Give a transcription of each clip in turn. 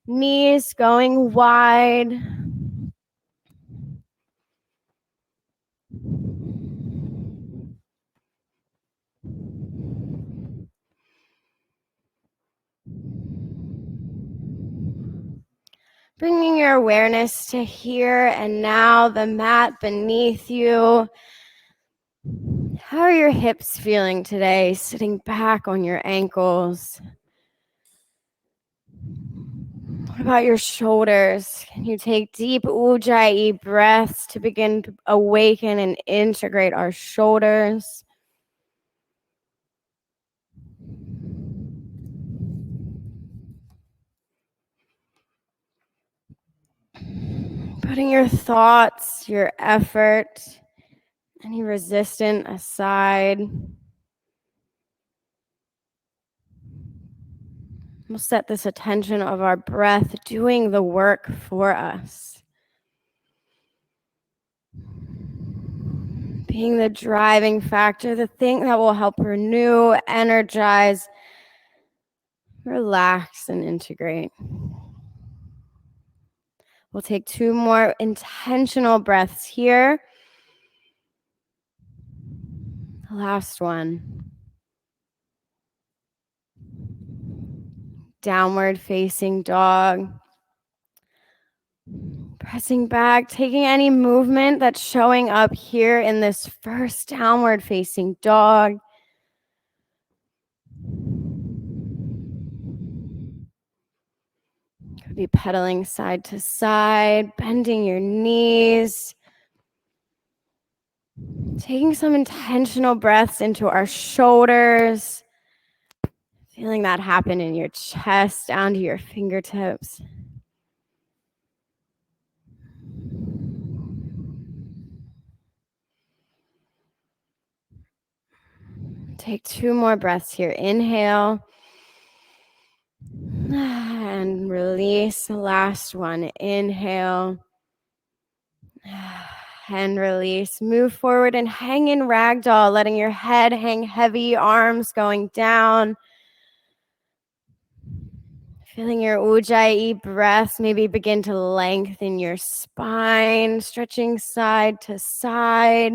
Knees going wide. Bringing your awareness to here and now, the mat beneath you. How are your hips feeling today? Sitting back on your ankles. What about your shoulders? Can you take deep ujjayi breaths to begin to awaken and integrate our shoulders? Putting your thoughts, your effort, any resistance aside. We'll set this attention of our breath doing the work for us. Being the driving factor, the thing that will help renew, energize, relax, and integrate. We'll take 2 more intentional breaths here. The last one. Downward facing dog. Pressing back, taking any movement that's showing up here in this first downward facing dog. Could be pedaling side to side, bending your knees. Taking some intentional breaths into our shoulders. Feeling that happen in your chest, down to your fingertips. Take 2 more breaths here. Inhale. And release. The last one. Inhale. And release. Move forward and hang in ragdoll, letting your head hang heavy, arms going down. Feeling your ujjayi breaths, maybe begin to lengthen your spine, stretching side to side.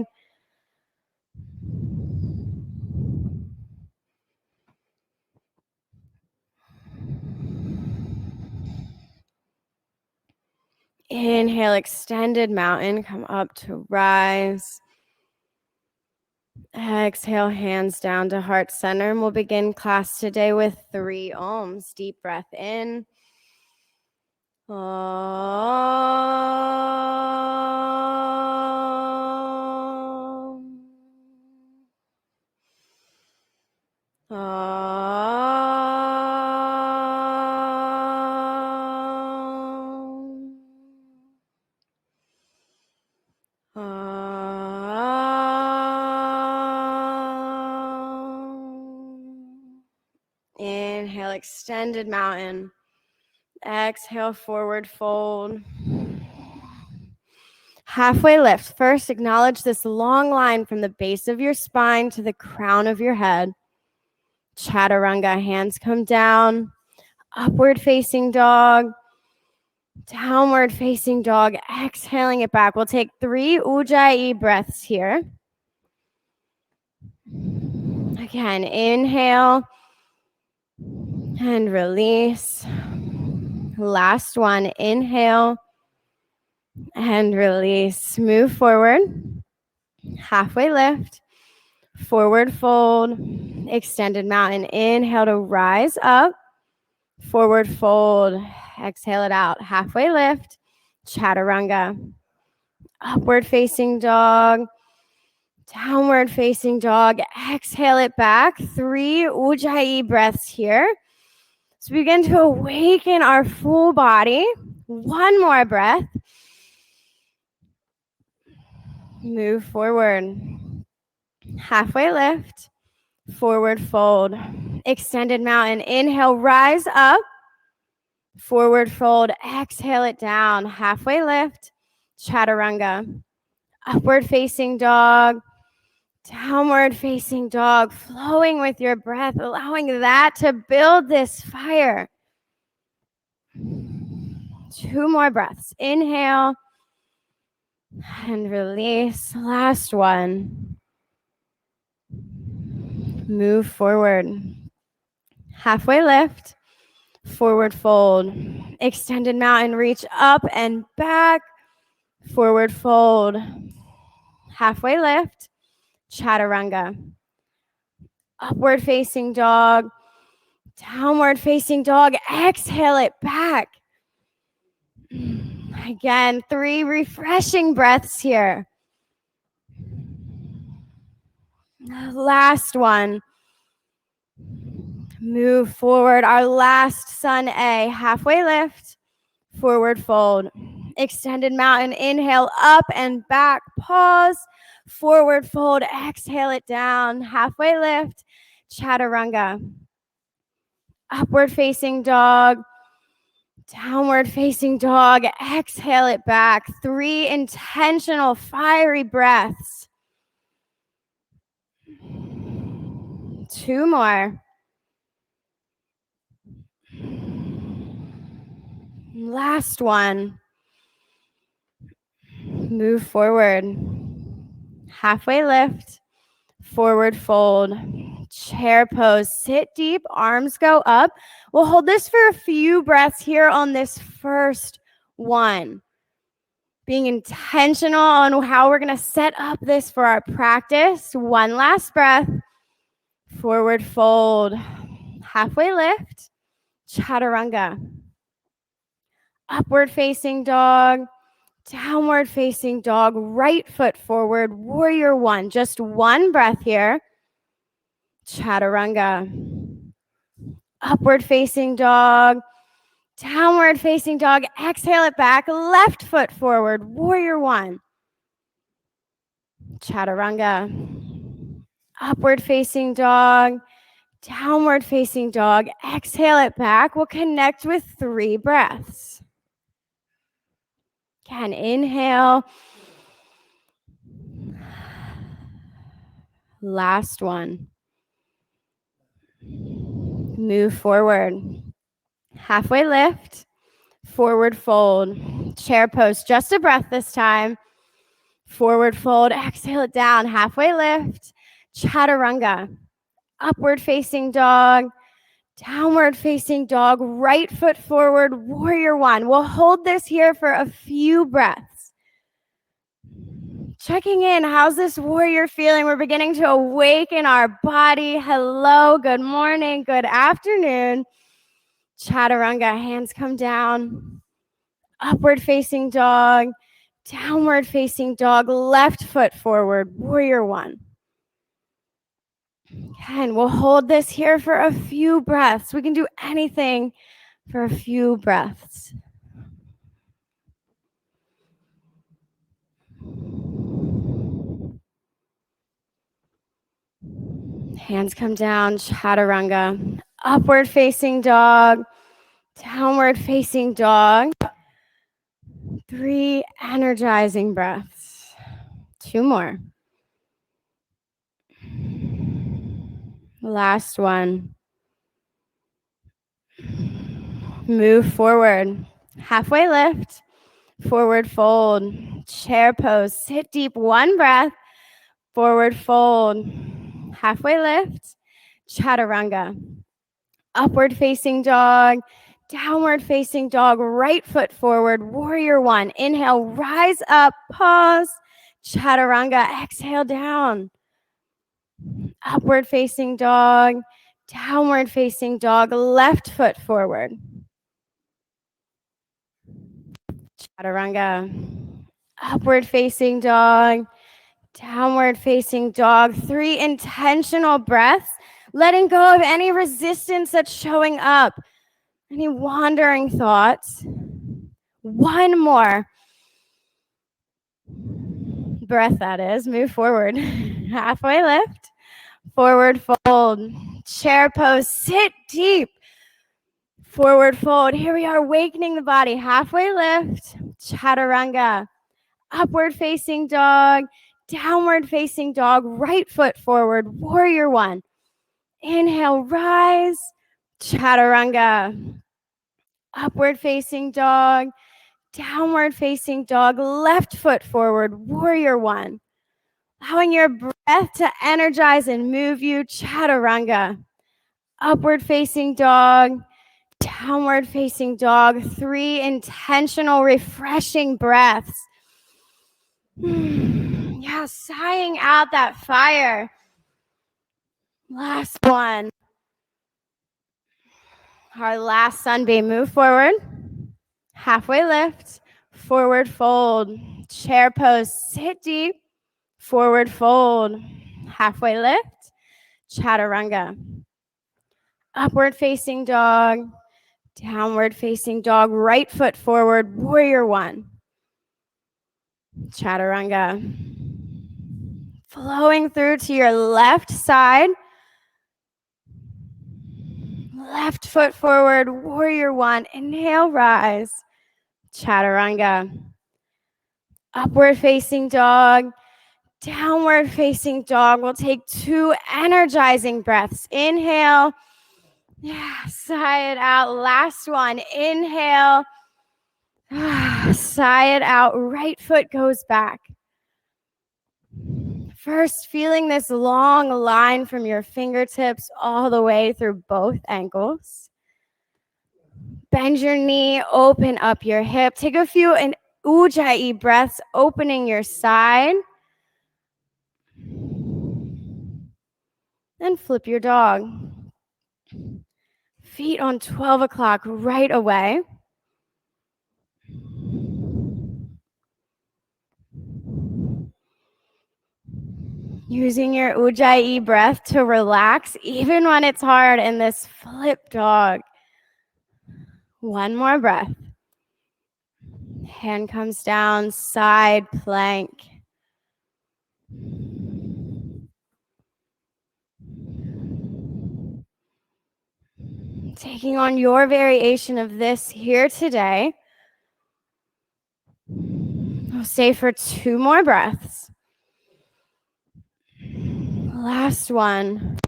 Inhale, extended mountain, come up to rise. Exhale, hands down to heart center, and we'll begin class today with 3 ohms. Deep breath in. Inhale, extended mountain. Exhale, forward fold. Halfway lift. First, acknowledge this long line from the base of your spine to the crown of your head. Chaturanga, hands come down. Upward facing dog. Downward facing dog. Exhaling it back. We'll take 3 ujjayi breaths here. Again, inhale and release. Last one, inhale and release. Move forward. Halfway lift. Forward fold. Extended mountain. Inhale to rise up. Forward fold. Exhale it out. Halfway lift. Chaturanga. Upward facing dog. Downward facing dog. Exhale it back. 3 ujjayi breaths here. So begin to awaken our full body. 1 more breath. Move forward. Halfway lift. Forward fold. Extended mountain. Inhale, rise up. Forward fold. Exhale it down. Halfway lift. Chaturanga. Upward facing dog. Downward facing dog. Flowing with your breath. Allowing that to build this fire. 2 more breaths. Inhale and release. Last one. Move forward. Halfway lift. Forward fold. Extended mountain reach up and back. Forward fold. Halfway lift. Chaturanga. Upward facing dog. Downward facing dog. Exhale it back. Again, 3 refreshing breaths here. Last one. Move forward. Our last sun A. Halfway lift. Forward fold. Extended mountain. Inhale up and back. Pause. Forward fold. Exhale it down. Halfway lift. Chaturanga. Upward facing dog. Downward facing dog. Exhale it back. 3 intentional fiery breaths. 2 more. Last one. Move forward. Halfway lift. Forward fold. Chair pose. Sit deep. Arms go up. We'll hold this for a few breaths here on this first one. Being intentional on how we're going to set up this for our practice. One last breath. Forward fold. Halfway lift. Chaturanga. Upward facing dog. Downward facing dog. Right foot forward. Warrior one. Just one breath here. Chaturanga. Upward facing dog. Downward facing dog. Exhale it back. Left foot forward. Warrior one. Chaturanga. Upward facing dog. Downward facing dog. Exhale it back. We'll connect with 3 breaths. Again, inhale. Last one. Move forward. Halfway lift. Forward fold. Chair pose. Just a breath this time. Forward fold. Exhale it down. Halfway lift. Chaturanga. Upward facing dog. Downward facing dog. Right foot forward. Warrior one. We'll hold this here for a few breaths. Checking in. How's this warrior feeling? We're beginning to awaken our body. Hello. Good morning. Good afternoon. Chaturanga. Hands come down. Upward facing dog. Downward facing dog. Left foot forward. Warrior one. And we'll hold this here for a few breaths. We can do anything for a few breaths. Hands come down, chaturanga. Upward facing dog, downward facing dog. 3 energizing breaths. 2 more. Last one. Move forward. Halfway lift. Forward fold. Chair pose. Sit deep. 1 breath. Forward fold. Halfway lift. Chaturanga. Upward facing dog. Downward facing dog. Right foot forward. Warrior one. Inhale. Rise up. Pause. Chaturanga. Exhale down. Upward facing dog. Downward facing dog. Left foot forward. Chaturanga. Upward facing dog. Downward facing dog. 3 intentional breaths. Letting go of any resistance that's showing up. Any wandering thoughts. 1 more breath, that is. Move forward. Halfway lift. Forward fold. Chair pose. Sit deep. Forward fold. Here we are, awakening the body. Halfway lift. Chaturanga. Upward facing dog. Downward facing dog. Right foot forward. Warrior one. Inhale, rise. Chaturanga. Upward facing dog, downward facing dog, left foot forward, warrior one. Allowing your breath to energize and move you, chaturanga. Upward facing dog, downward facing dog, 3 intentional, refreshing breaths. Yeah, sighing out that fire. Last one. Our last sunbeam. Move forward. Halfway lift. Forward fold. Chair pose. Sit deep. Forward fold. Halfway lift. Chaturanga. Upward facing dog. Downward facing dog. Right foot forward. Warrior one. Chaturanga. Flowing through to your left side. Left foot forward, warrior one. Inhale, rise. Chaturanga. Upward facing dog, downward facing dog. We'll take 2 energizing breaths. Inhale. Yeah, sigh it out. Last one. Inhale. Sigh it out. Right foot goes back. First, feeling this long line from your fingertips all the way through both ankles. Bend your knee, open up your hip. Take a few ujjayi breaths, opening your side. Then flip your dog. Feet on 12 o'clock right away. Using your ujjayi breath to relax, even when it's hard in this flip dog. One more breath. Hand comes down, side plank. Taking on your variation of this here today. We'll stay for 2 more breaths. Last one.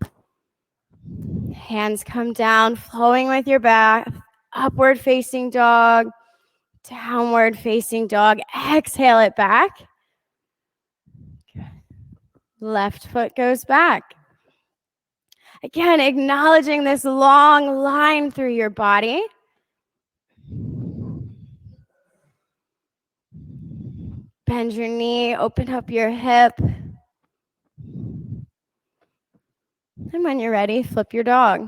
Hands come down, flowing with your back. Upward facing dog, downward facing dog. Exhale it back. Left foot goes back. Again, acknowledging this long line through your body. Bend your knee, open up your hip. And when you're ready, flip your dog.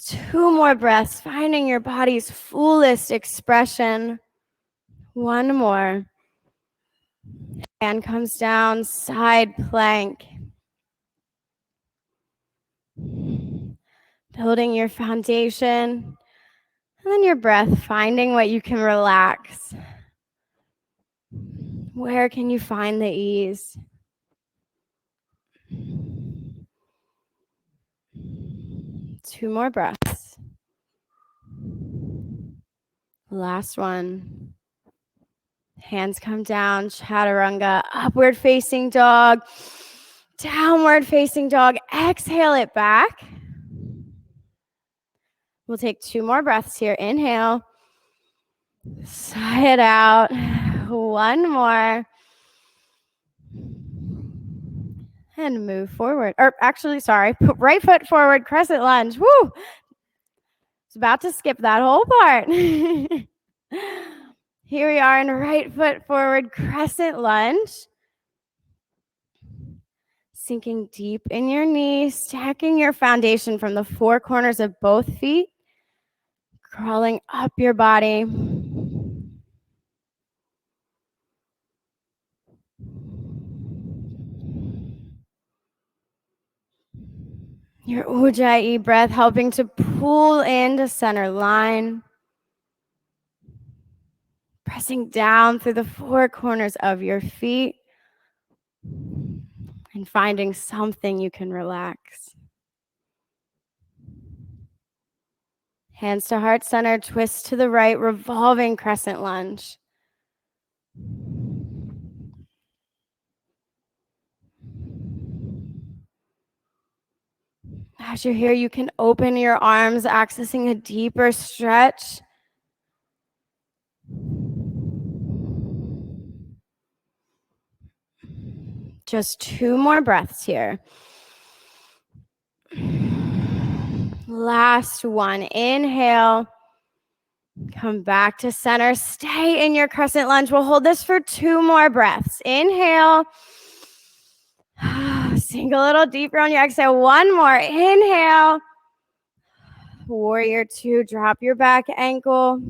Two more breaths, finding your body's fullest expression. One more. Hand comes down, side plank. Building your foundation. And then your breath, finding what you can relax. Where can you find the ease? Two more breaths. Last one. Hands come down, chaturanga, upward facing dog, downward facing dog. Exhale it back. We'll take 2 more breaths here. Inhale. Sigh it out. One more. And move forward. Or actually, sorry, put right foot forward, crescent lunge. Woo! It's about to skip that whole part. Here we are in right foot forward, crescent lunge. Sinking deep in your knees, stacking your foundation from the 4 corners of both feet, crawling up your body. Your ujjayi breath helping to pull into center line. Pressing down through the 4 corners of your feet and finding something you can relax. Hands to heart center, twist to the right, revolving crescent lunge. As you're here, you can open your arms, accessing a deeper stretch. Just 2 more breaths here. Last one. Inhale. Come back to center. Stay in your crescent lunge. We'll hold this for 2 more breaths. Inhale. Sink a little deeper on your exhale. 1 more. Inhale. Warrior 2. Drop your back ankle.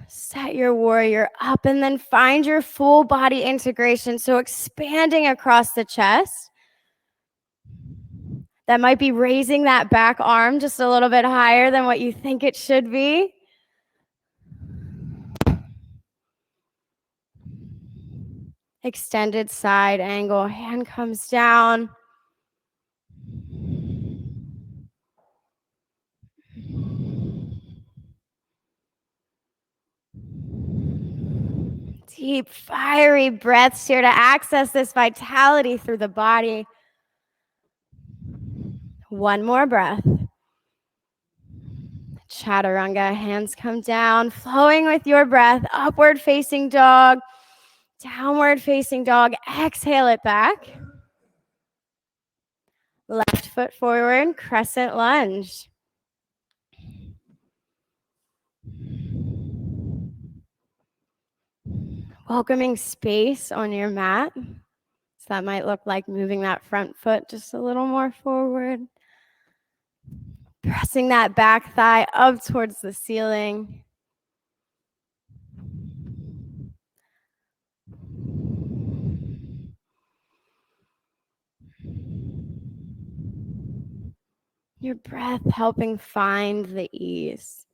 Set your warrior up and then find your full body integration. So expanding across the chest. That might be raising that back arm just a little bit higher than what you think it should be. Extended side angle. Hand comes down. Deep, fiery breaths here to access this vitality through the body. 1 more breath. Chaturanga, hands come down, flowing with your breath. Upward facing dog, downward facing dog. Exhale it back. Left foot forward, crescent lunge. Welcoming space on your mat. So that might look like moving that front foot just a little more forward. Pressing that back thigh up towards the ceiling. Your breath helping find the ease.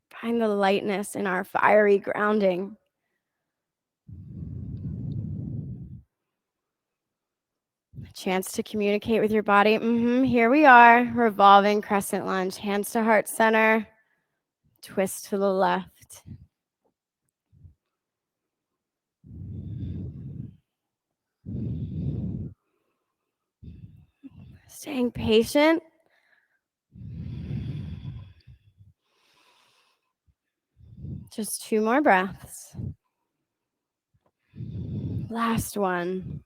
Find the lightness in our fiery grounding. A chance to communicate with your body. Here we are, revolving crescent lunge. Hands to heart center. Twist to the left. Staying patient. Just 2 more breaths. Last one.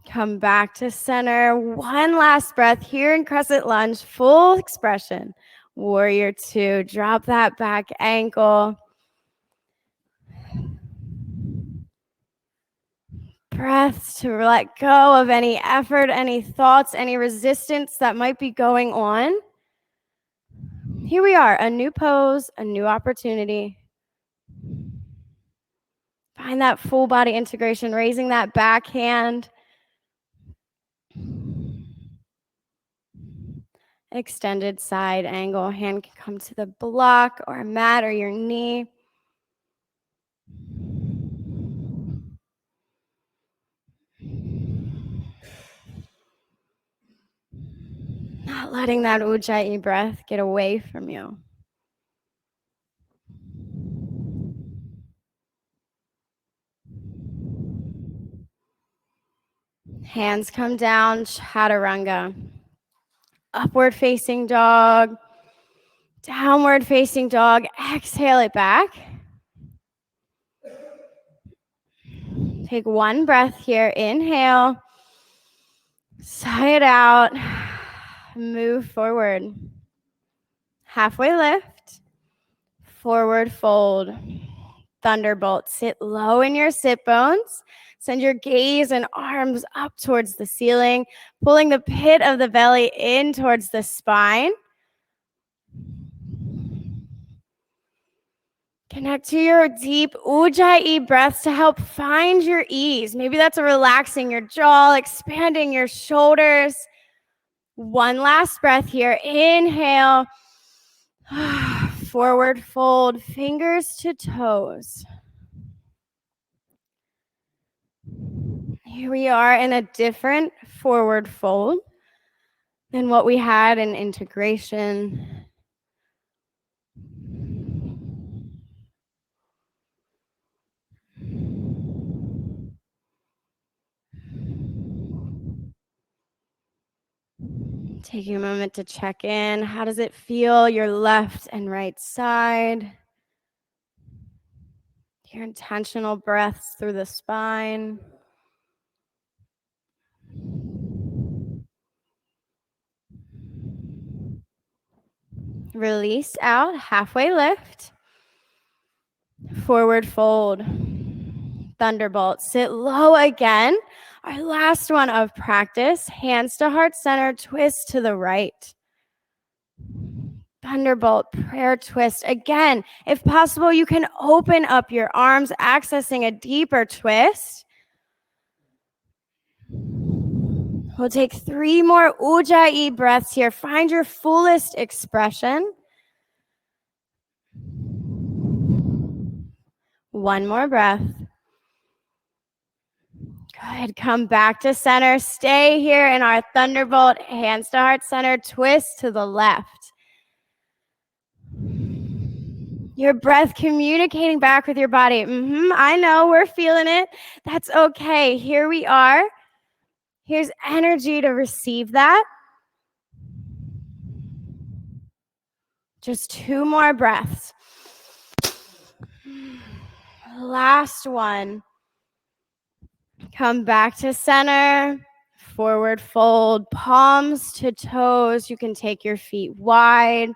Come back to center. 1 last breath here in crescent lunge, full expression. Warrior 2, drop that back ankle. Breaths to let go of any effort, any thoughts, any resistance that might be going on. Here we are, a new pose, a new opportunity. Find that full body integration, raising that back hand. Extended side angle. Hand can come to the block or mat or your knee. Not letting that ujjayi breath get away from you. Hands come down, chaturanga. Upward facing dog. Downward facing dog. Exhale it back. Take 1 breath here. Inhale. Sigh it out. Move forward. Halfway lift. Forward fold. Thunderbolt. Sit low in your sit bones. Send your gaze and arms up towards the ceiling, pulling the pit of the belly in towards the spine. Connect to your deep ujjayi breaths to help find your ease. Maybe that's relaxing your jaw, expanding your shoulders. 1 last breath here. Inhale. Forward fold, fingers to toes. Here we are in a different forward fold. than what we had in integration. Taking a moment to check in. How does it feel, your left and right side? Your intentional breaths through the spine. Release out, halfway lift. Forward fold. Thunderbolt. Sit low again. Our last one of practice. Hands to heart center, twist to the right. Thunderbolt, prayer twist. Again, if possible, you can open up your arms, accessing a deeper twist. We'll take 3 more Ujjayi breaths here. Find your fullest expression. 1 more breath. Good. Come back to center. Stay here in our Thunderbolt, hands to heart center, twist to the left. Your breath communicating back with your body. I know, we're feeling it. That's okay. Here we are. Here's energy to receive that. Just 2 more breaths. Last one. Come back to center. Forward fold, palms to toes. You can take your feet wide.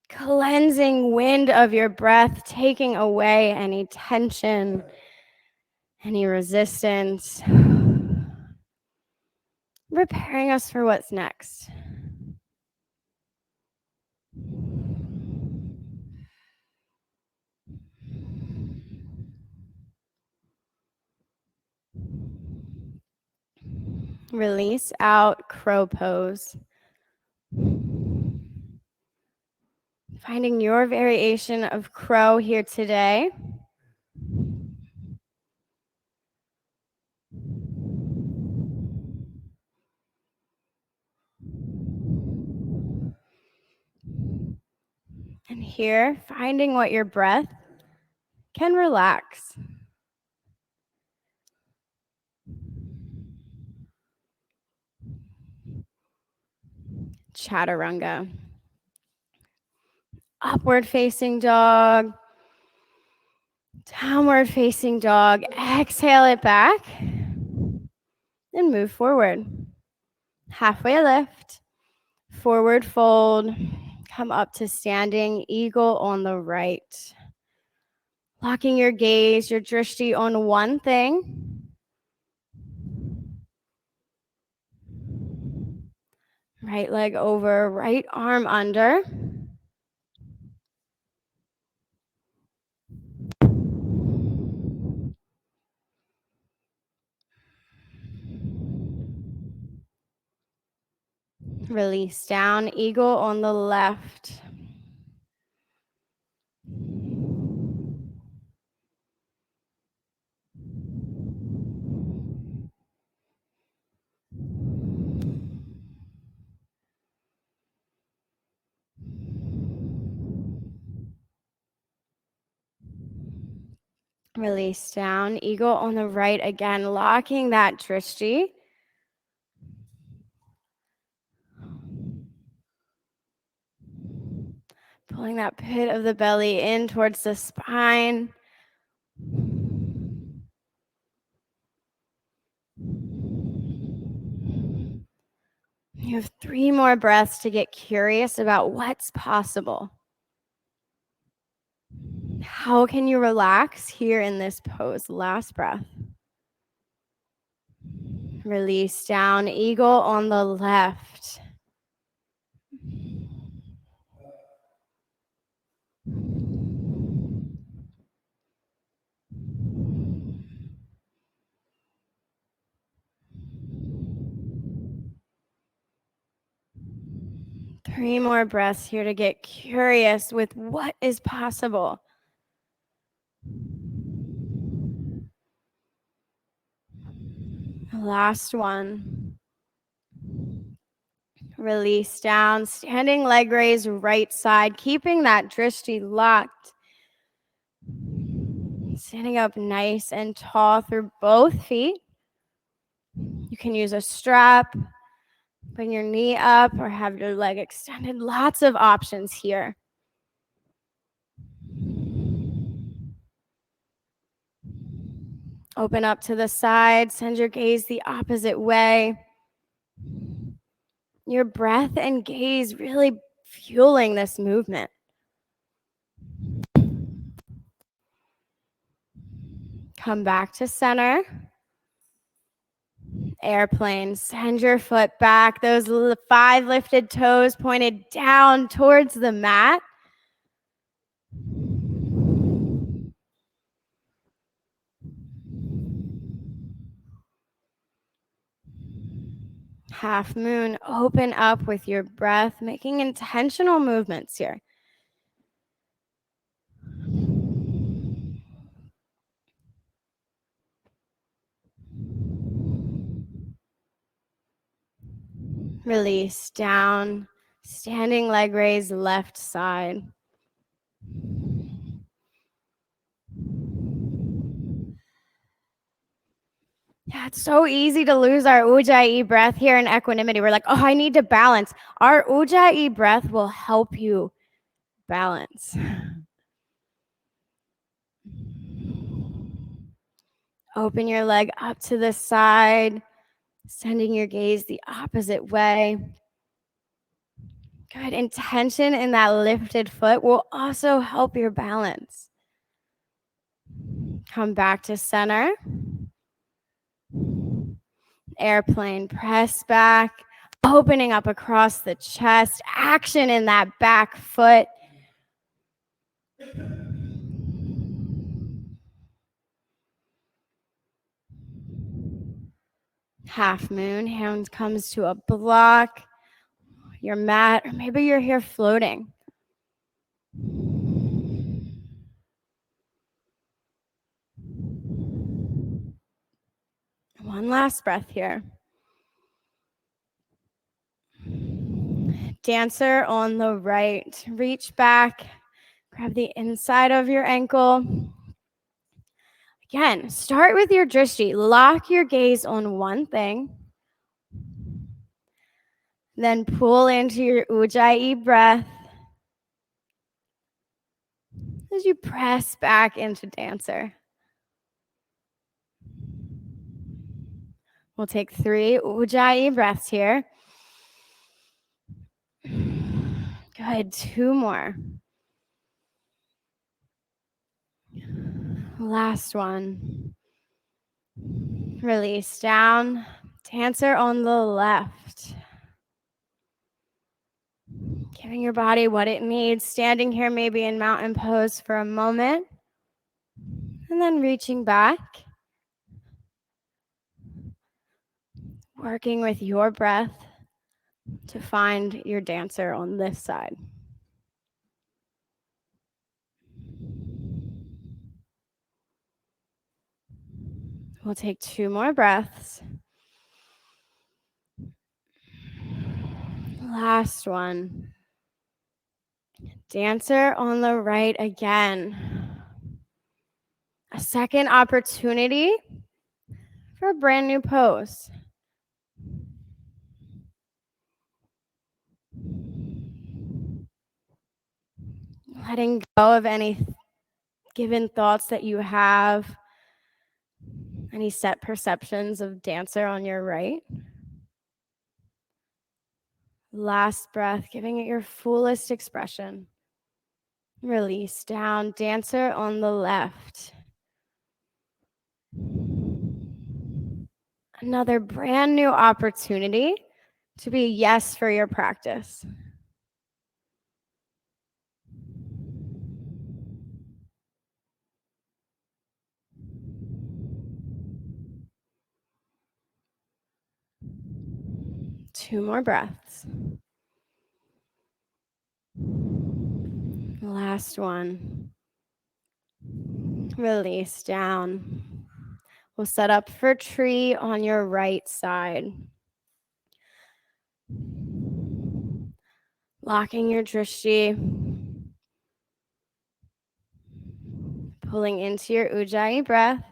Cleansing wind of your breath, taking away any tension, any resistance. Preparing us for what's next. Release out, crow pose. Finding your variation of crow here today. And here, finding what your breath can relax. Chaturanga. Upward facing dog. Downward facing dog. Exhale it back. And move forward. Halfway lift. Forward fold. Come up to standing eagle on the right. Locking your gaze, your drishti on one thing. Right leg over, right arm under. Release down, eagle on the left. Release down, eagle on the right again, locking that drishti. Pulling that pit of the belly in towards the spine. You have 3 more breaths to get curious about what's possible. How can you relax here in this pose? Last breath. Release down, eagle on the left. Three more breaths here to get curious with what is possible. Last one. Release down, standing leg raise, right side, keeping that drishti locked. Standing up nice and tall through both feet. You can use a strap, bring your knee up, or have your leg extended. Lots of options here. Open up to the side, send your gaze the opposite way. Your breath and gaze really fueling this movement. Come back to center. Airplane, send your foot back. Those 5 lifted toes pointed down towards the mat. Half moon, open up with your breath, making intentional movements here. Release down, standing leg raise, left side. Yeah, it's so easy to lose our ujjayi breath here in equanimity. We're like, oh, I need to balance. Our ujjayi breath will help you balance. Open your leg up to the side, sending your gaze the opposite way. Good. Intention in that lifted foot will also help your balance. Come back to center. Airplane, press back, opening up across the chest, action in that back foot. Half moon, hands comes to a block, your mat, or maybe you're here floating. One last breath here. Dancer on the right. Reach back, grab the inside of your ankle. Again, start with your drishti. Lock your gaze on one thing. Then pull into your ujjayi breath as you press back into dancer. We'll take 3 ujjayi breaths here. Good, 2 more. Last one. Release down. Dancer on the left. Giving your body what it needs. Standing here maybe in mountain pose for a moment. And then reaching back. Working with your breath to find your dancer on this side. We'll take 2 more breaths. Last one. Dancer on the right again. A second opportunity for a brand new pose. Letting go of any given thoughts that you have, any set perceptions of dancer on your right. Last breath, giving it your fullest expression. Release down, dancer on the left. Another brand new opportunity to be a yes for your practice. Two more breaths. Last one. Release down. We'll set up for tree on your right side. Locking your drishti. Pulling into your ujjayi breath.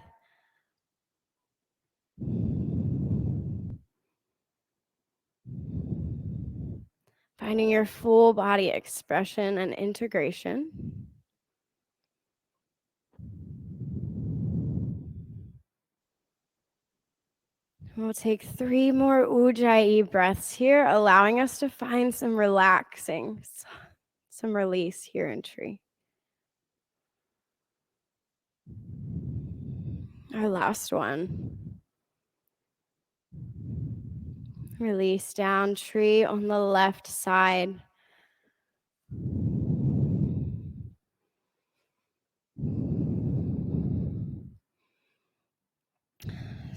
Finding your full body expression and integration. We'll take 3 more ujjayi breaths here, allowing us to find some relaxing, some release here in tree. Our last one. Release down, tree on the left side.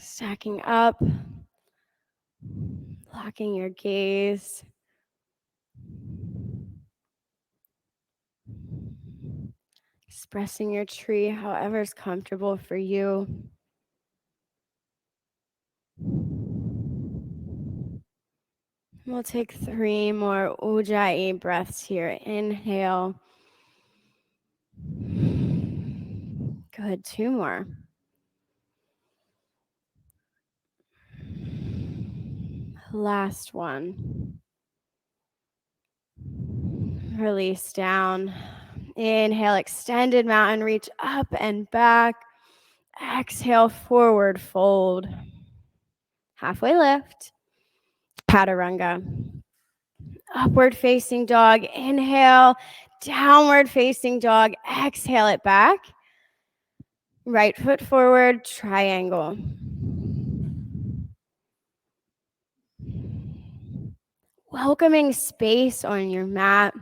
Stacking up, locking your gaze. Expressing your tree however is comfortable for you. We'll take 3 more ujjayi breaths here. Inhale. Good, 2 more. Last one. Release down. Inhale, extended mountain reach up and back. Exhale, forward fold. Halfway lift. Chaturanga. Upward facing dog. Inhale. Downward facing dog. Exhale it back. Right foot forward. Triangle. Welcoming space on your mat.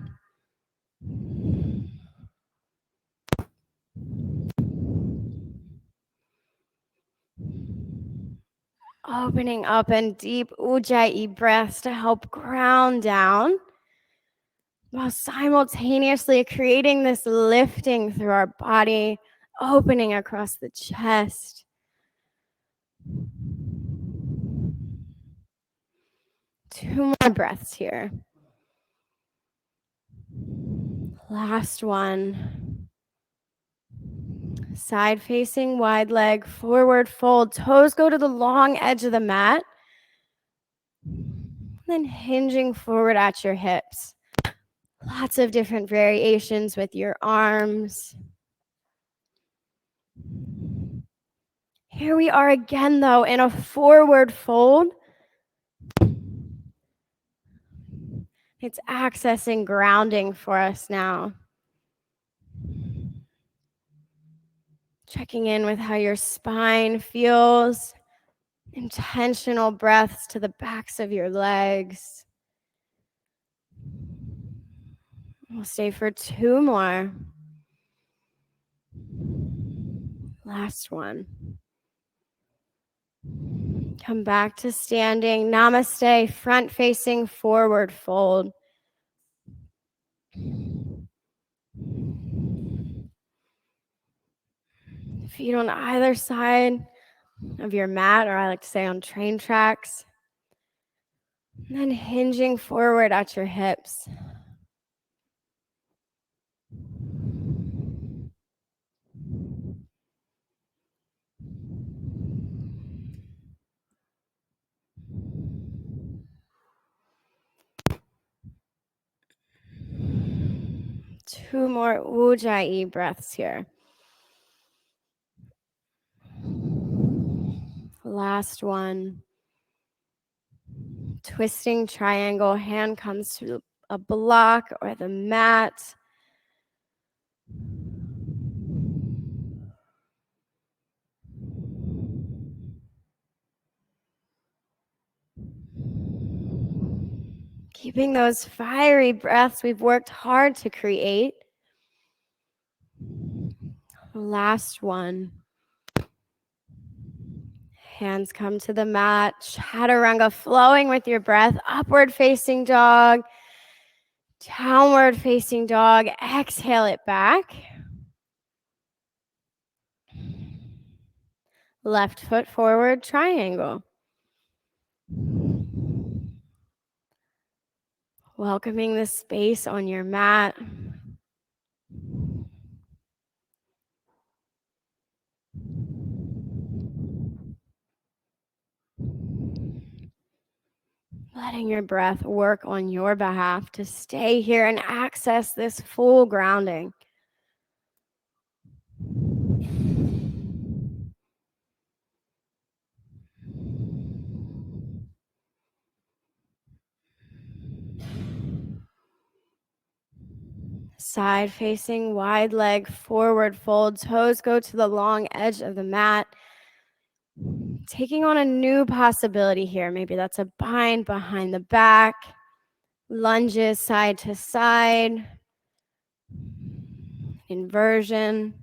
Opening up and deep ujjayi breaths to help ground down while simultaneously creating this lifting through our body, opening across the chest. Two more breaths here. Last one. Side facing wide leg, forward fold. Toes go to the long edge of the mat. Then hinging forward at your hips. Lots of different variations with your arms. Here we are again, though, in a forward fold. It's accessing grounding for us now. Checking in with how your spine feels. Intentional breaths to the backs of your legs. We'll stay for 2 more. Last one. Come back to standing. Namaste, front facing forward fold. Feet on either side of your mat, or I like to say on train tracks. And then hinging forward at your hips. Two more ujjayi breaths here. Last one. Twisting triangle, hand comes to a block or the mat. Keeping those fiery breaths we've worked hard to create. Last one. Hands come to the mat. Chaturanga, flowing with your breath. Upward facing dog. Downward facing dog. Exhale it back. Left foot forward, triangle. Welcoming the space on your mat. Letting your breath work on your behalf to stay here and access this full grounding. Side facing, wide leg, forward fold. Toes go to the long edge of the mat. Taking on a new possibility here. Maybe that's a bind behind the back. Lunges side to side. Inversion.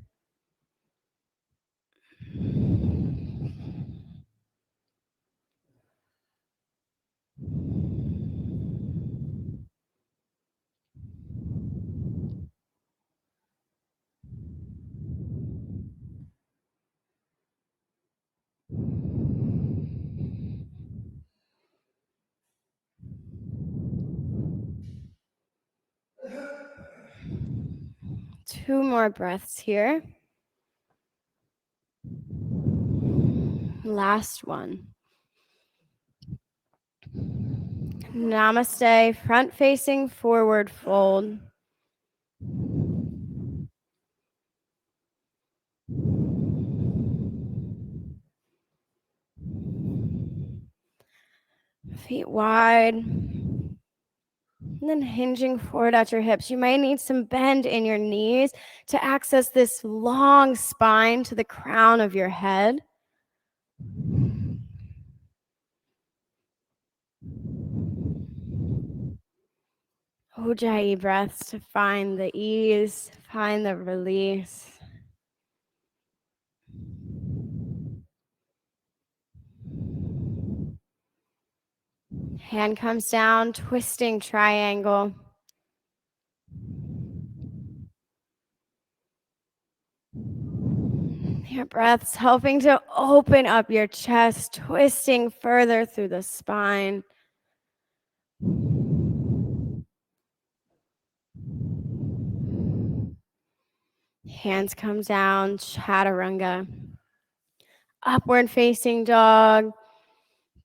Two more breaths here. Last one. Namaste, front facing, forward fold. Feet wide. And then hinging forward at your hips. You might need some bend in your knees to access this long spine to the crown of your head. Ujjayi breaths to find the ease, find the release. Hand comes down, twisting triangle. Your breath's helping to open up your chest, twisting further through the spine. Hands come down, chaturanga. Upward facing dog,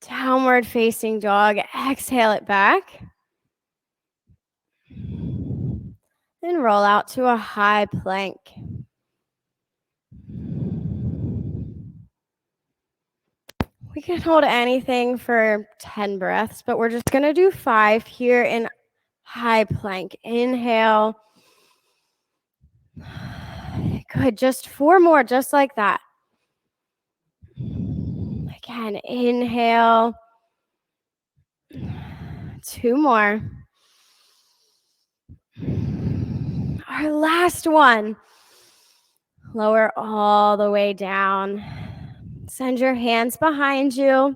downward facing dog. Exhale it back. Then roll out to a high plank. We can hold anything for 10 breaths, but we're just going to do 5 here in high plank. Inhale. Good. Just 4 more, just like that. Again, inhale. 2 more. Our last one. Lower all the way down. Send your hands behind you.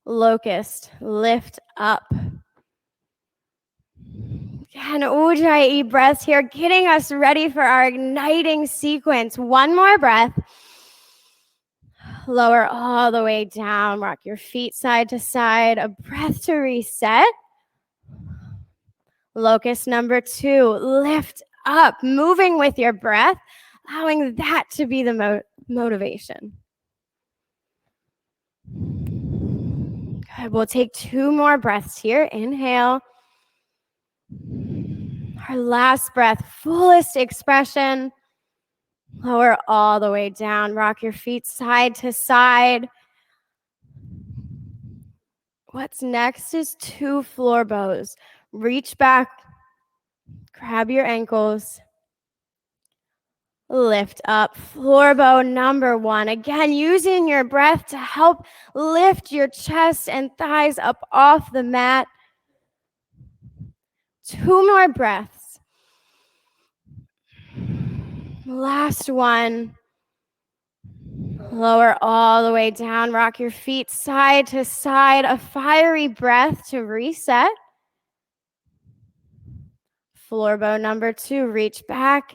Locust, lift up. And Ujjayi breaths here, getting us ready for our igniting sequence. One more breath. Lower all the way down. Rock your feet side to side. A breath to reset. Locust number 2, lift up, moving with your breath, allowing that to be the motivation. Good. We'll take 2 more breaths here. Inhale. Our last breath, fullest expression. Lower all the way down. Rock your feet side to side. What's next is 2 floor bows. Reach back, grab your ankles, lift up. Floor bow number 1. Again, using your breath to help lift your chest and thighs up off the mat. 2 more breaths. Last one. Lower all the way down. Rock your feet side to side. A fiery breath to reset. Floor bow number 2. Reach back.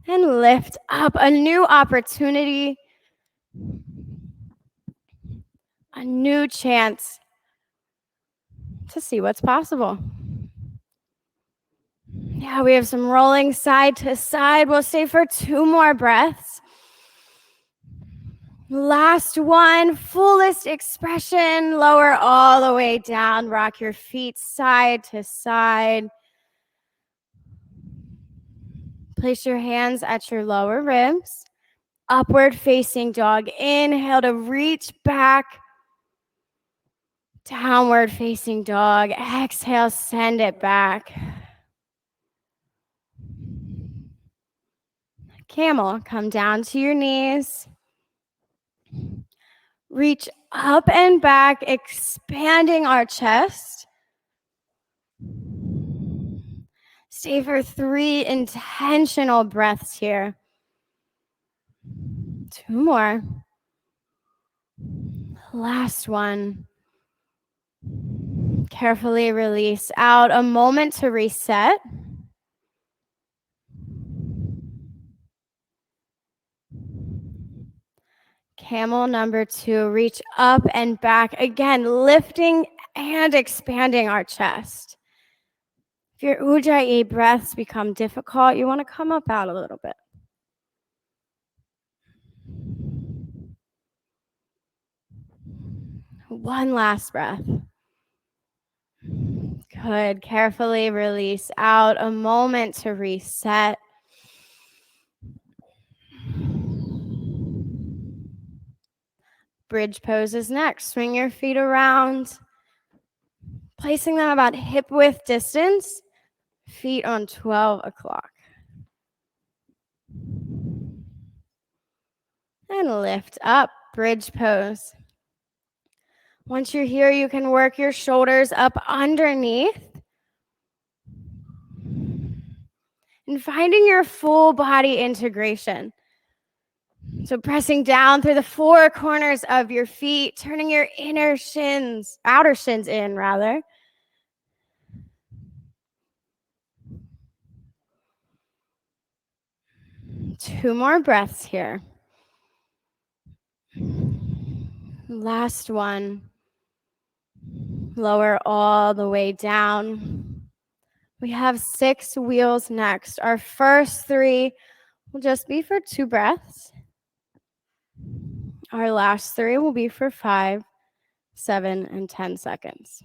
And lift up. A new opportunity, a new chance to see what's possible. Yeah, we have some rolling side to side. We'll stay for 2 more breaths. Last one, fullest expression. Lower all the way down. Rock your feet side to side. Place your hands at your lower ribs. Upward facing dog. Inhale to reach back. Downward facing dog. Exhale, send it back. Camel, come down to your knees. Reach up and back, expanding our chest. Stay for 3 intentional breaths here. 2 more. Last one. Carefully release out. A moment to reset. Camel number 2. Reach up and back. Again, lifting and expanding our chest. If your Ujjayi breaths become difficult, you want to come up out a little bit. One last breath. Good. Carefully release out. A moment to reset. Bridge pose is next. Swing your feet around, placing them about hip width distance, feet on 12 o'clock. And lift up, bridge pose. Once you're here, you can work your shoulders up underneath. And finding your full body integration. So pressing down through the 4 corners of your feet, turning your outer shins in rather. Two more breaths here. Last one. Lower all the way down. We have 6 wheels next. Our first 3 will just be for 2 breaths. Our last 3 will be for 5, 7, and 10 seconds.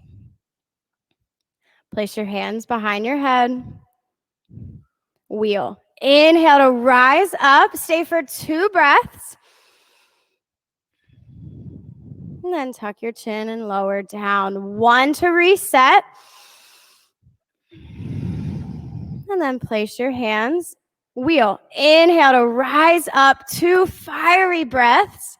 Place your hands behind your head. Wheel. Inhale to rise up. Stay for 2 breaths. And then tuck your chin and lower down. 1 to reset. And then place your hands. Wheel. Inhale to rise up. 2 fiery breaths.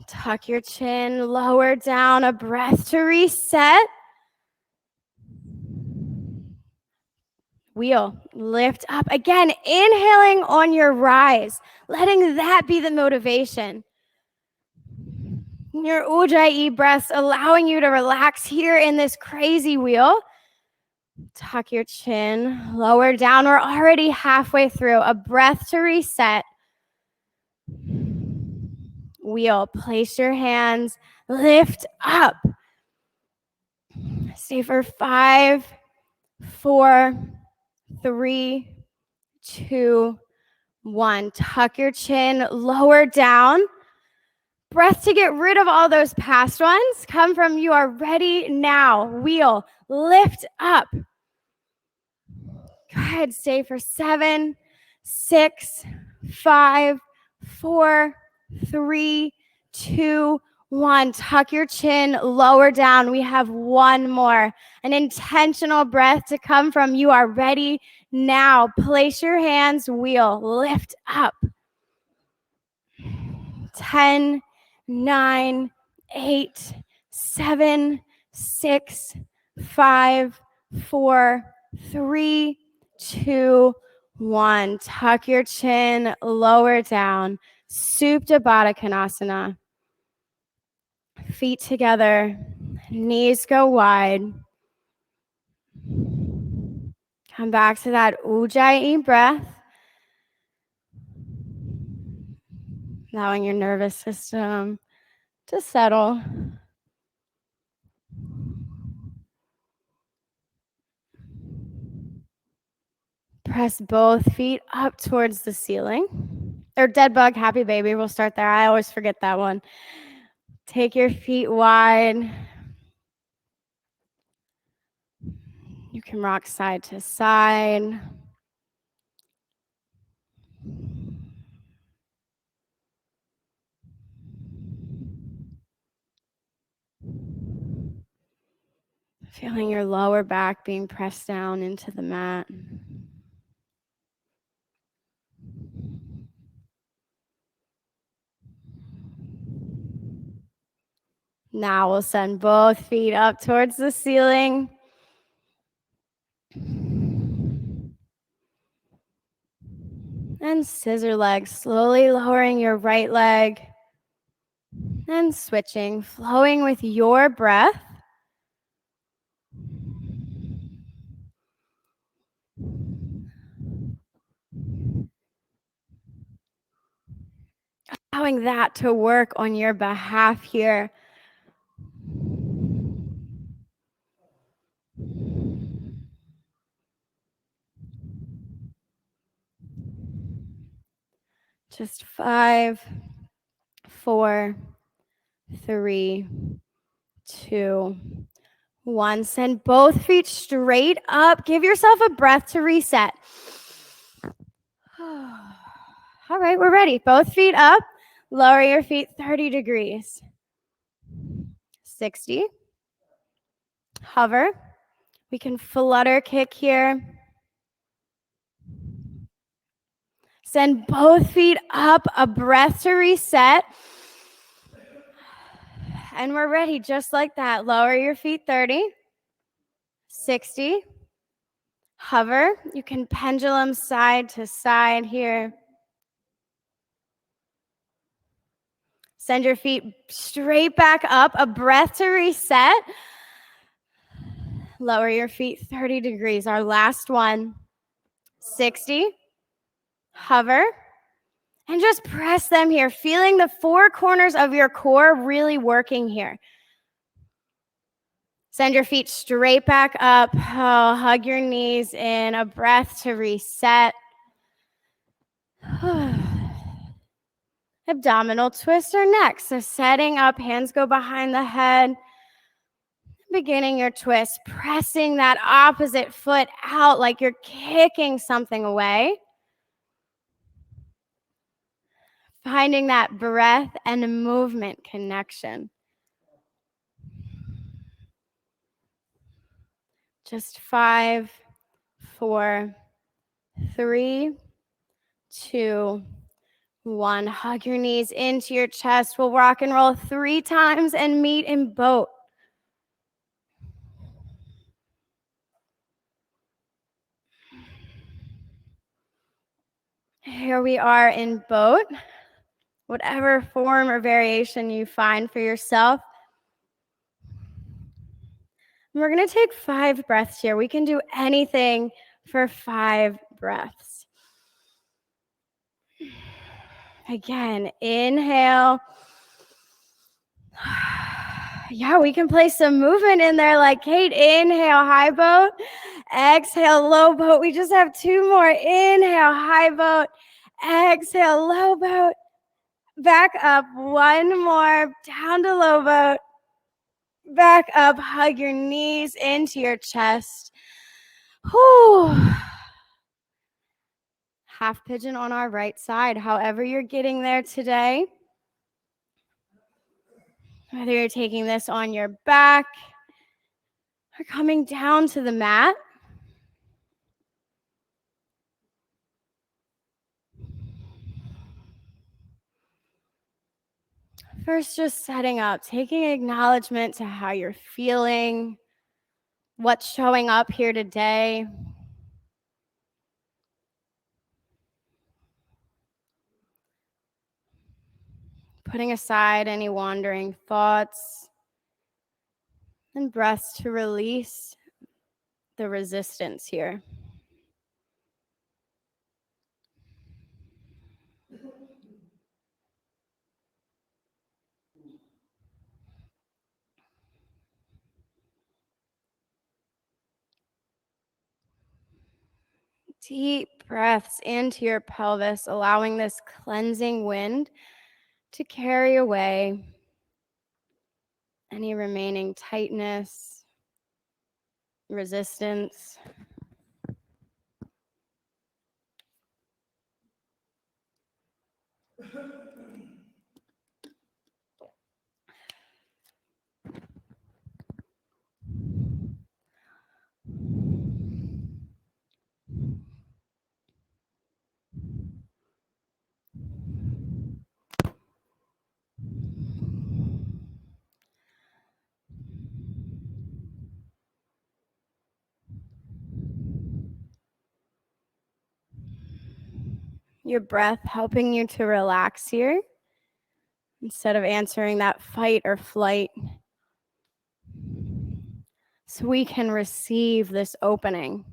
Tuck your chin, lower down, a breath to reset. Wheel, lift up. Again, inhaling on your rise, letting that be the motivation. Your Ujjayi breaths allowing you to relax here in this crazy wheel. Tuck your chin, lower down. We're already halfway through. A breath to reset. Wheel, place your hands, lift up. Stay for 5, 4, 3, 2, 1. Tuck your chin, lower down. Breath to get rid of all those past ones. Come from you are ready now. Wheel, lift up. Go ahead, stay for 7, 6, 5, 4, 3, 2, 1. Tuck your chin, lower down. We have 1 more. An intentional breath to come from you are ready now. Place your hands, wheel, lift up. 10, 9, 8, 7, 6, 5, 4, 3, 2, 1. Tuck your chin, lower down. Supta Baddha Konasana. Feet together, knees go wide. Come back to that Ujjayi breath. Allowing your nervous system to settle. Press both feet up towards the ceiling. Or dead bug, happy baby. We'll start there. I always forget that one. Take your feet wide. You can rock side to side. Feeling your lower back being pressed down into the mat. Now we'll send both feet up towards the ceiling. And scissor legs, slowly lowering your right leg. And switching, flowing with your breath. Allowing that to work on your behalf here. Just 5, 4, 3, 2, 1. Send both feet straight up. Give yourself a breath to reset. All right, we're ready. Both feet up. Lower your feet 30 degrees. 60. Hover. We can flutter kick here. Send both feet up, a breath to reset. And we're ready just like that. Lower your feet 30. 60. Hover. You can pendulum side to side here. Send your feet straight back up, a breath to reset. Lower your feet 30 degrees. Our last one. 60. Hover. And just press them here, feeling the four corners of your core really working here. Send your feet straight back up. Oh, hug your knees in, a breath to reset. Abdominal twist are next. So setting up, hands go behind the head. Beginning your twist, pressing that opposite foot out like you're kicking something away. Finding that breath and movement connection. Just 5, 4, 3, 2, 1. Hug your knees into your chest. We'll rock and roll 3 times and meet in boat. Here we are in boat. Whatever form or variation you find for yourself. We're going to take 5 breaths here. We can do anything for 5 breaths. Again, inhale. Yeah, we can play some movement in there like Kate. Inhale, high boat. Exhale, low boat. We just have 2 more. Inhale, high boat. Exhale, low boat. Back up. 1 more. Down to low boat. Back up. Hug your knees into your chest. Whew. Half pigeon on our right side. However you're getting there today. Whether you're taking this on your back or coming down to the mat. First, just setting up, taking acknowledgement to how you're feeling, what's showing up here today. Putting aside any wandering thoughts and breaths to release the resistance here. Deep breaths into your pelvis, allowing this cleansing wind to carry away any remaining tightness, resistance. Your breath helping you to relax here instead of answering that fight or flight. So we can receive this opening.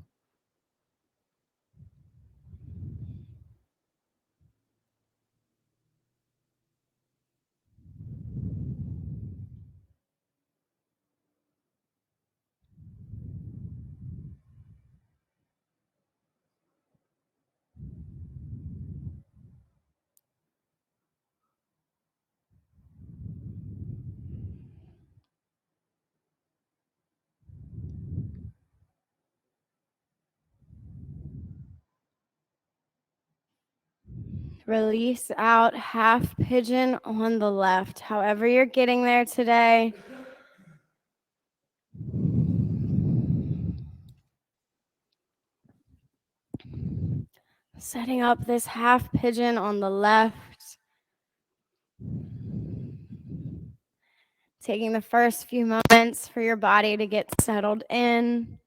Release out half pigeon on the left. However you're getting there today. Setting up this half pigeon on the left. Taking the first few moments for your body to get settled in.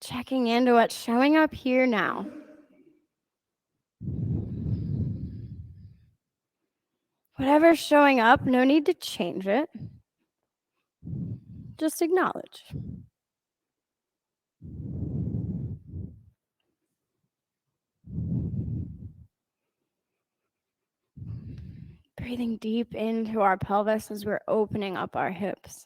Checking into what's showing up here now. Whatever's showing up, no need to change it. Just acknowledge. Breathing deep into our pelvis as we're opening up our hips.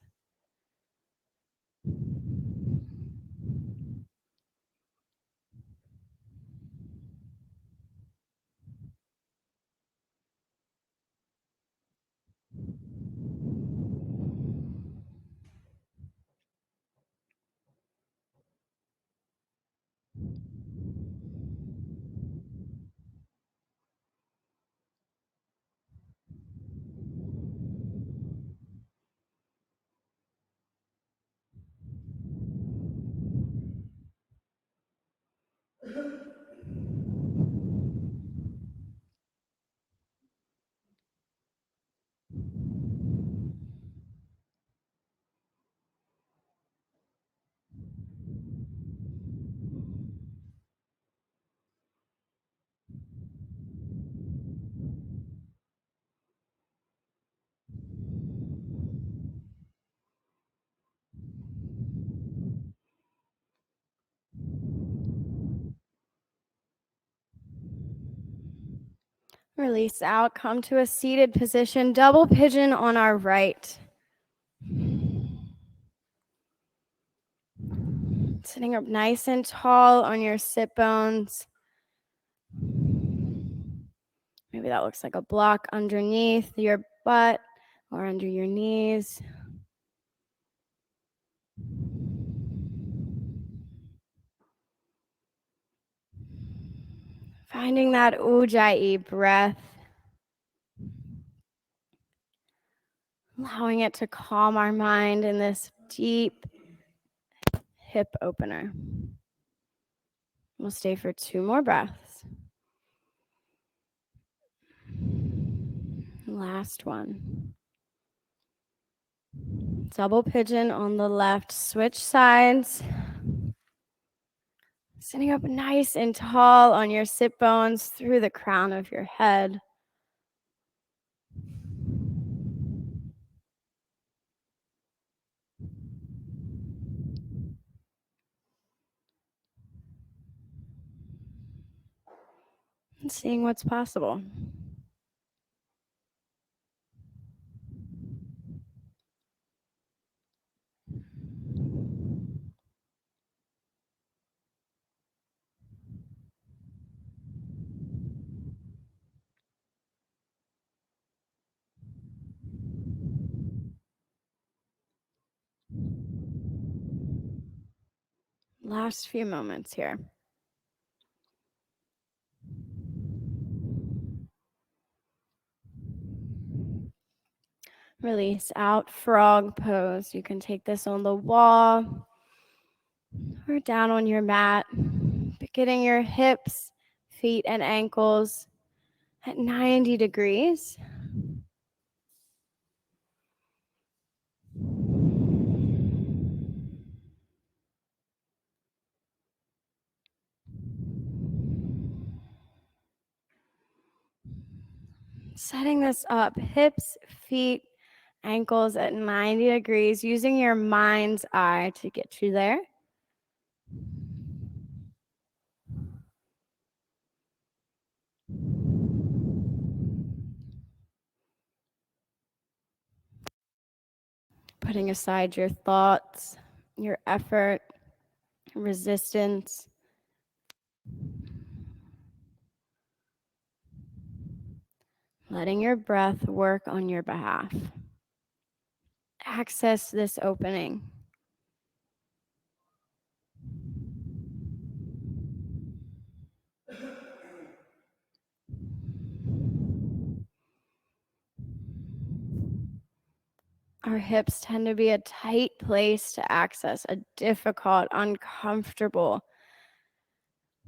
Release out, come to a seated position, double pigeon on our right. Sitting up nice and tall on your sit bones. Maybe that looks like a block underneath your butt or under your knees. Finding that ujjayi breath. Allowing it to calm our mind in this deep hip opener. We'll stay for 2 more breaths. Last one. Double pigeon on the left. Switch sides. Sitting up nice and tall on your sit bones through the crown of your head. And seeing what's possible. Last few moments here. Release out, frog pose. You can take this on the wall or down on your mat, but getting your hips, feet, and ankles at 90 degrees. Setting this up, hips, feet, ankles at 90 degrees, using your mind's eye to get you there. Putting aside your thoughts, your effort, resistance. Letting your breath work on your behalf. Access this opening. Our hips tend to be a tight place to access, a difficult, uncomfortable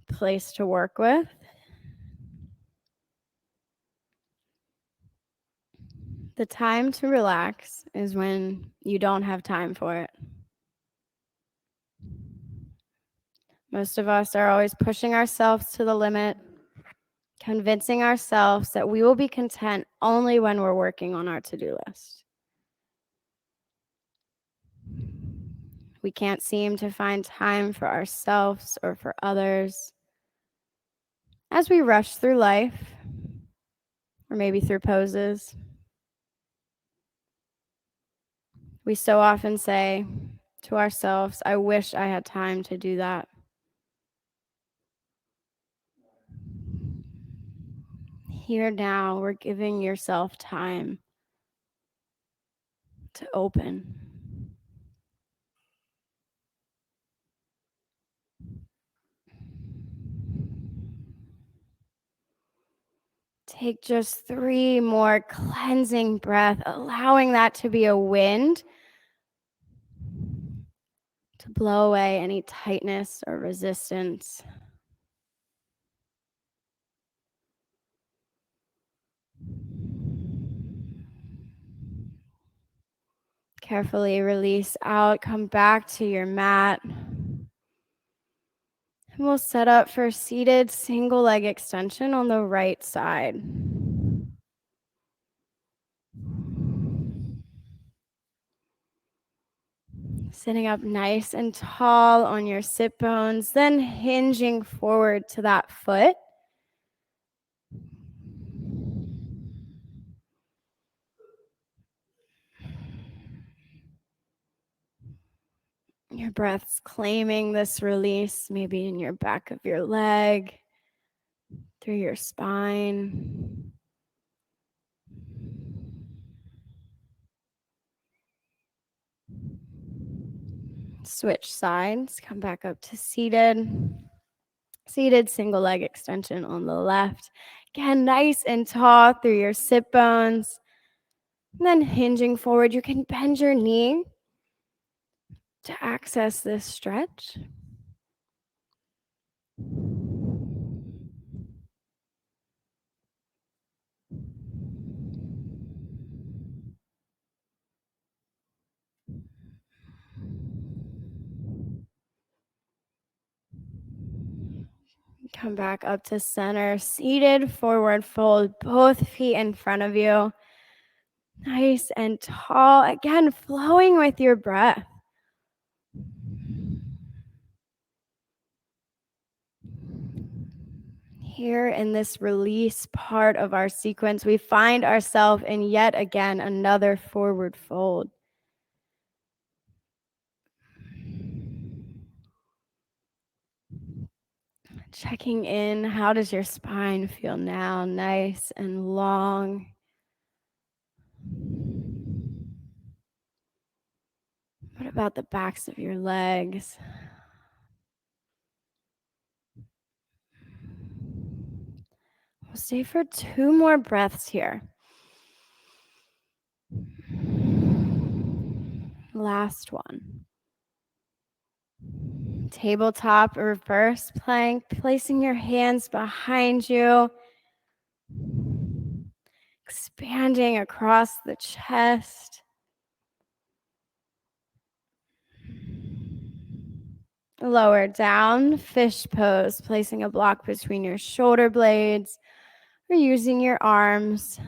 place to work with. The time to relax is when you don't have time for it. Most of us are always pushing ourselves to the limit, convincing ourselves that we will be content only when we're working on our to-do list. We can't seem to find time for ourselves or for others. As we rush through life, or maybe through poses, we so often say to ourselves, I wish I had time to do that. Here now, we're giving yourself time to open. Take just 3 more cleansing breaths, allowing that to be a wind to blow away any tightness or resistance. Carefully release out, come back to your mat. And we'll set up for seated single leg extension on the right side. Sitting up nice and tall on your sit bones, then hinging forward to that foot. Your breath's claiming this release, maybe in your back of your leg, through your spine. Switch sides, come back up to seated. Seated single leg extension on the left. Again, nice and tall through your sit bones. And then hinging forward, you can bend your knee to access this stretch. Come back up to center, seated forward fold, both feet in front of you. Nice and tall. Again, flowing with your breath. Here in this release part of our sequence, we find ourselves in yet again another forward fold. Checking in, how does your spine feel now? Nice and long. What about the backs of your legs? Stay for 2 more breaths here. Last one. Tabletop reverse plank, placing your hands behind you, expanding across the chest. Lower down, fish pose, placing a block between your shoulder blades or using your arms.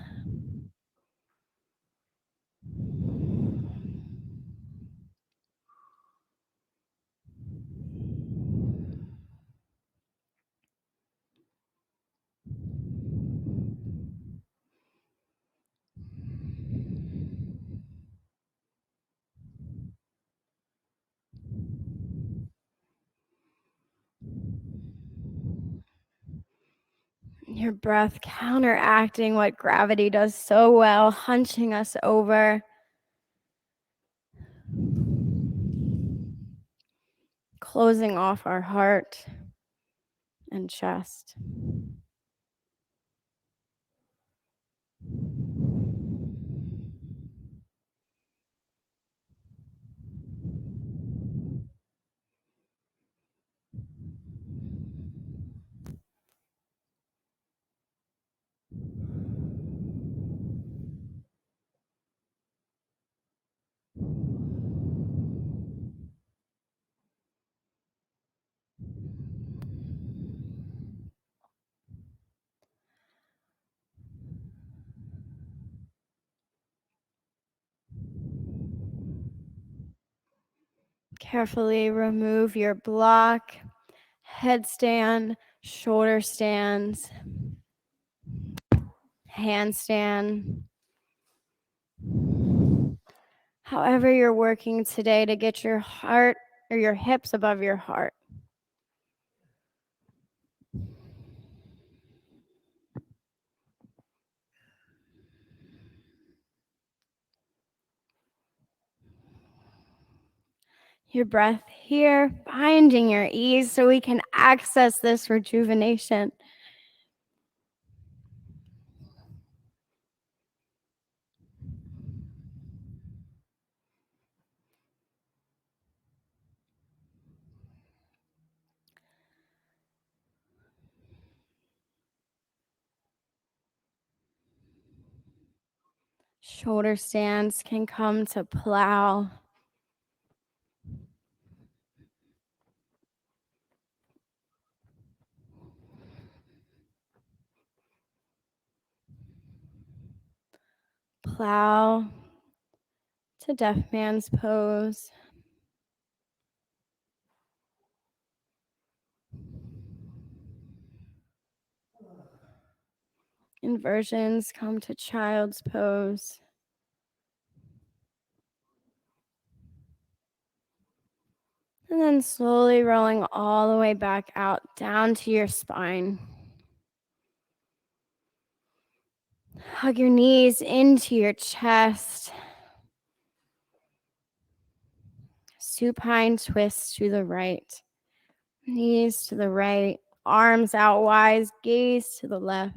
Your breath counteracting what gravity does so well, hunching us over. Closing off our heart and chest. Carefully remove your block, headstand, shoulder stands, handstand. However you're working today to get your heart or your hips above your heart. Your breath here, finding your ease so we can access this rejuvenation. Shoulder stands can come to plow. Plow to deaf man's pose. Inversions come to child's pose. And then slowly rolling all the way back out, down to your spine. Hug your knees into your chest. Supine twist to the right. Knees to the right. Arms out wide. Gaze to the left.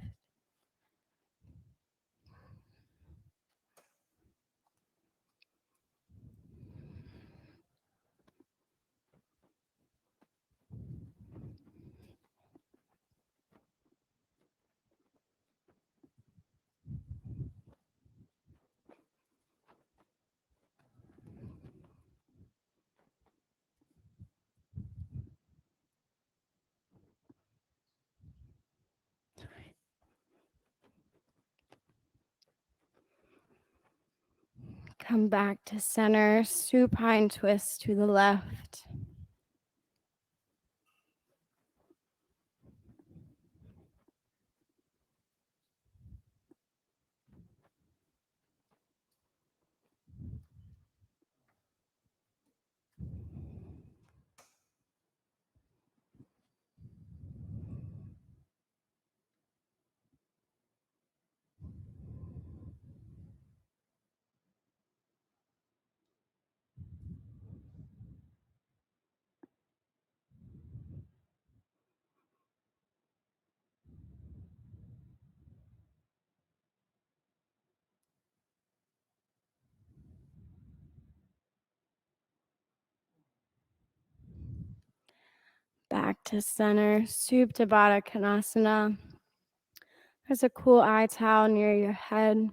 Come back to center. Supine twist to the left. to center, Supta Baddha Konasana. There's a cool eye towel near your head.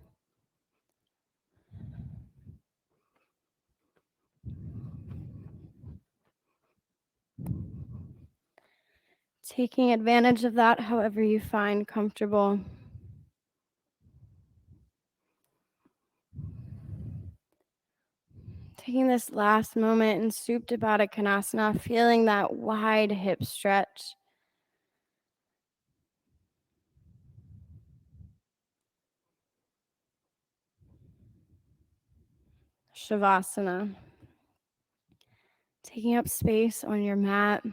Taking advantage of that however you find comfortable. Taking this last moment in Supta Baddha Konasana, feeling that wide hip stretch. Shavasana. Taking up space on your mat.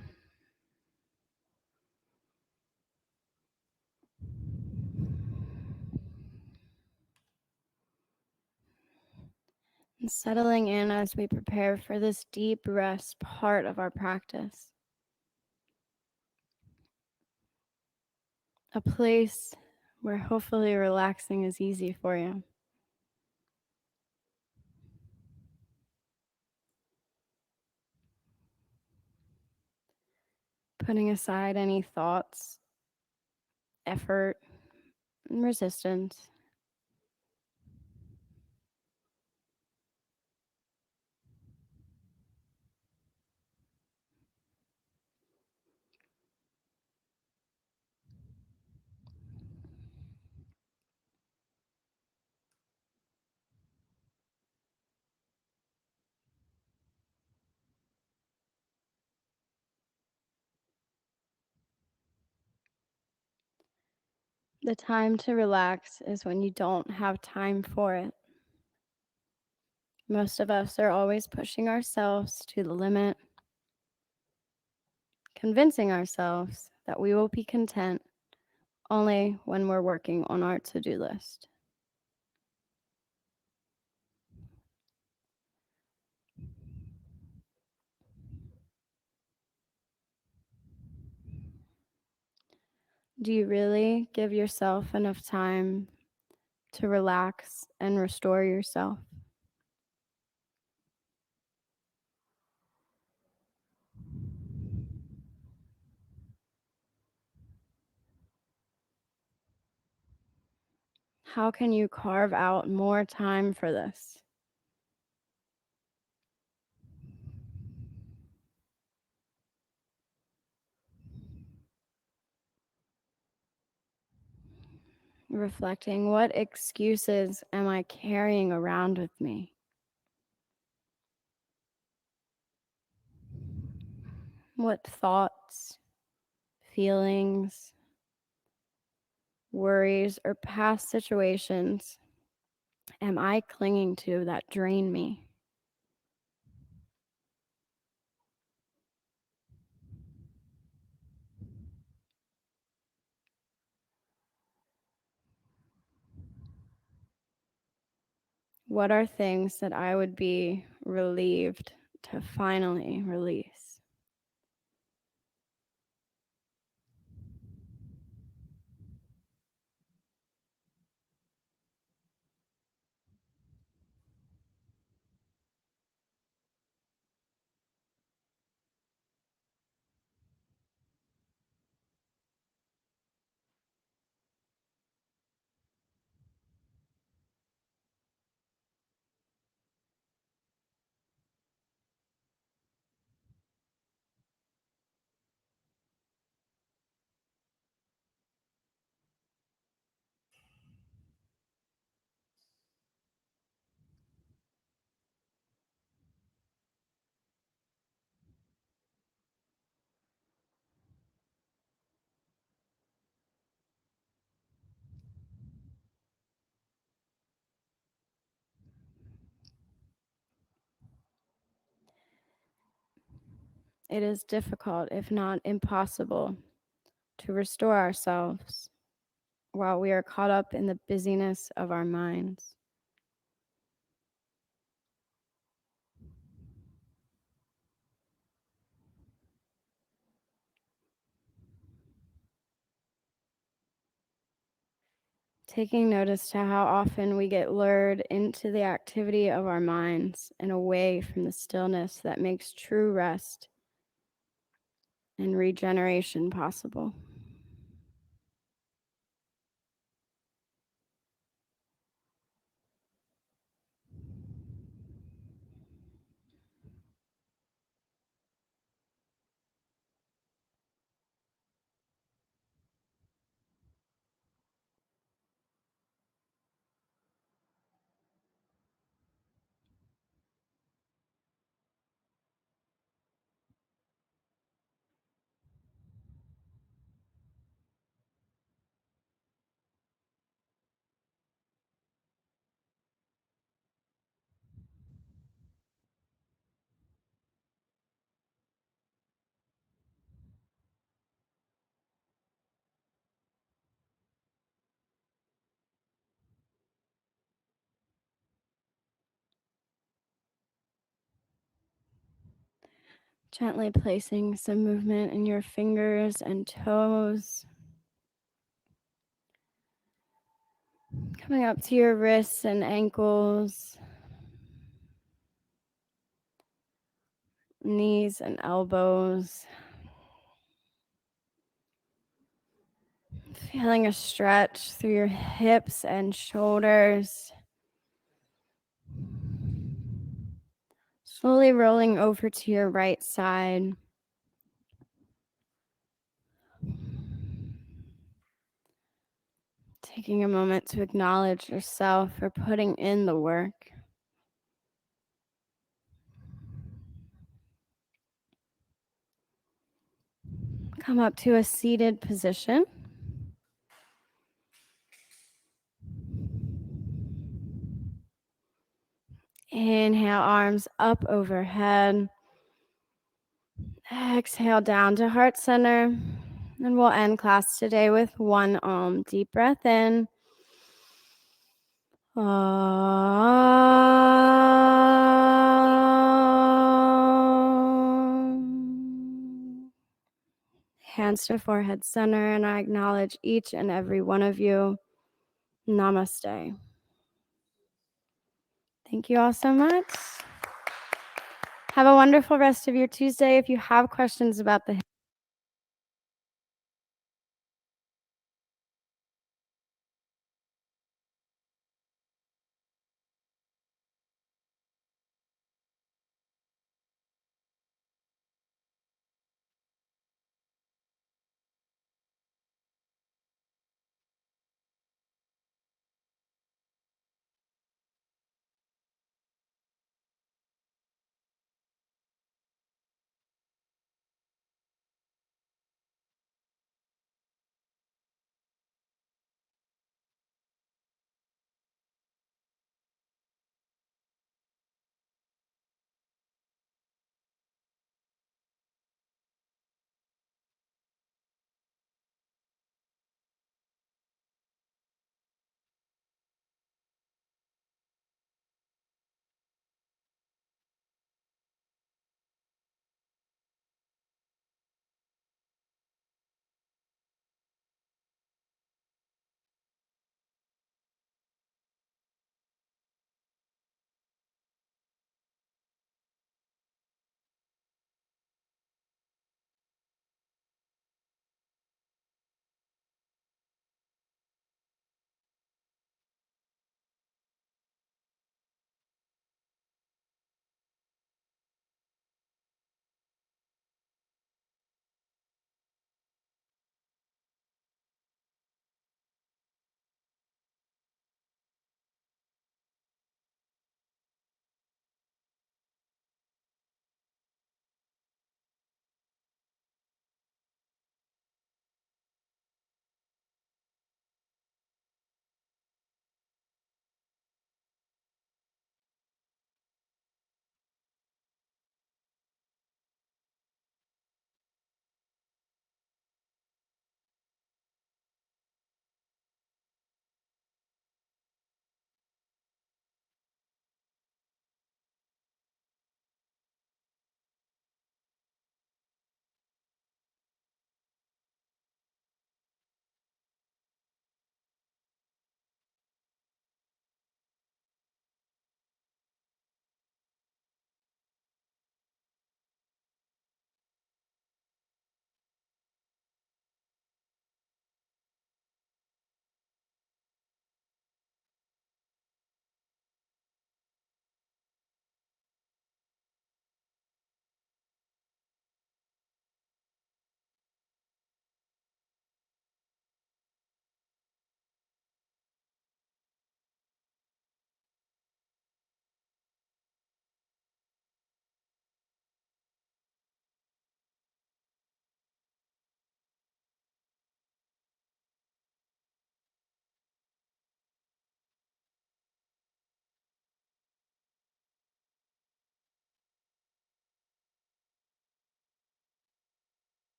And settling in as we prepare for this deep rest part of our practice. A place where hopefully relaxing is easy for you. Putting aside any thoughts, effort, and resistance. The time to relax is when you don't have time for it. Most of us are always pushing ourselves to the limit, convincing ourselves that we will be content only when we're working on our to-do list. Do you really give yourself enough time to relax and restore yourself? How can you carve out more time for this? Reflecting, what excuses am I carrying around with me? What thoughts, feelings, worries, or past situations am I clinging to that drain me? What are things that I would be relieved to finally release? It is difficult, if not impossible, to restore ourselves while we are caught up in the busyness of our minds. Taking notice to how often we get lured into the activity of our minds and away from the stillness that makes true rest and regeneration possible. Gently placing some movement in your fingers and toes. Coming up to your wrists and ankles, knees and elbows. Feeling a stretch through your hips and shoulders. Slowly rolling over to your right side. Taking a moment to acknowledge yourself for putting in the work. Come up to a seated position. Inhale, arms up overhead. Exhale down to heart center. And we'll end class today with one Om. Deep breath in. Hands to forehead center, and I acknowledge each and every one of you. Namaste. Thank you all so much. Have a wonderful rest of your Tuesday. If you have questions about the